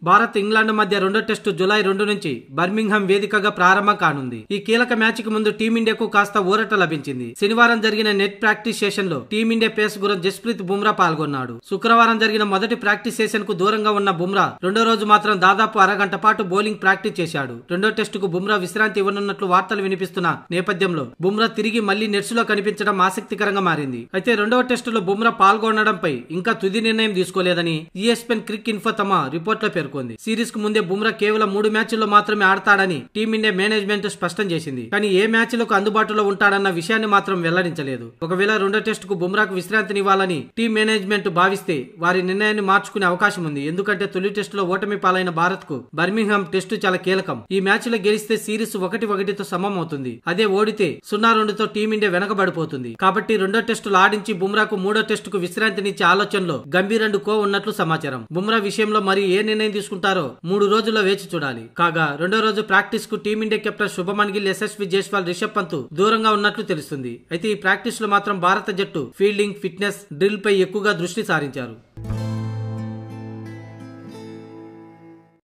Bharat England మధ్య రెండో test July 2 నుంచి బర్మింగ్హామ్ వేదికగా ప్రారంభం కానుంది. ఈ కీలక మ్యాచ్ కు ముందు టీమిండియాకు కాస్త ఊరట లభించింది. శనివారం జరిగిన నెట్ ప్రాక్టీస్ సెషన్ లో టీమిండియా పేస్ గురం జస్ప్రీత్ బుమ్రా పాల్గొన్నాడు. శుక్రవారం జరిగిన మొదటి ప్రాక్టీస్ సెషన్ కు దూరంగా ఉన్న బుమ్రా రెండో రోజు మాత్రం దాదాపు అరగంట పాటు బౌలింగ్ ప్రాక్టీస్ చేశాడు. రెండో టెస్టుకు బుమ్రా విశ్రాంతి ఇవ్వనున్నట్లు వార్తలు వినిపిస్తున్న నేపథ్యంలో బుమ్రా తిరిగి మళ్లీ నెట్స్ లో కనిపించడం ఆసక్తికరంగా మారింది. అయితే రెండవ టెస్టులో బుమ్రా పాల్గొనడంపై ఇంకా తుది నిర్ణయం తీసుకోలేదని ESPN క్రిక్ ఇన్ఫో తమ రిపోర్ట్ లో పేర్కొంది. సిరీస్ కు ముందే బుమ్రా కేవలం 3 మ్యాచ్ల్లో మాత్రమే ఆడతాడని టీమిండియా మేనేజ్మెంట్ స్పష్టం చేసింది. కానీ ఏ మ్యాచ్లకు అందుబాటులో ఉంటాడన్న విషయాన్ని మాత్రం వెల్లడించలేదు. ఒకవేళ రెండో టెస్టుకు బుమ్రాకు విశ్రాంతినివ్వాలని టీం మేనేజ్మెంట్ భావిస్తే వారి నిర్ణయాన్ని మార్చుకునే అవకాశం ఉంది. ఎందుకంటే తొలి టెస్టులో ఓటమి పాలైన భారత్ కు బర్మింగ్హామ్ టెస్టు చాలా కీలకం. ఈ మ్యాచ్ లో గెలిస్తే సిరీస్ 1-1తో సమం అవుతుంది. అదే ఓడితే 0-2తో టీమిండియా వెనకబడిపోతుంది. కాబట్టి రెండో టెస్టులు ఆడించి బుమ్రాకు మూడో టెస్టుకు విశ్రాంతినిచ్చే ఆలోచనలో గంభీర్ అండ్ కో ఉన్నట్లు సమాచారం. బుమ్రా విషయంలో మరి ఏ నిర్ణయం తీసుకుంటారో 3 రోజుల్లో వేచి చూడాలి. కాగా రెండో రోజు ప్రాక్టీస్ కు టీమిండియా కెప్టెన్ శుభమన్ గిల్, యశస్వి జైస్వాల్, రిషబ్ పంత్ దూరంగా ఉన్నట్లు తెలుస్తుంది. అయితే ఈ ప్రాక్టీస్ లో మాత్రం భారత జట్టు ఫీల్డింగ్, ఫిట్నెస్, డ్రిల్ పై ఎక్కువగా దృష్టి సారించారు.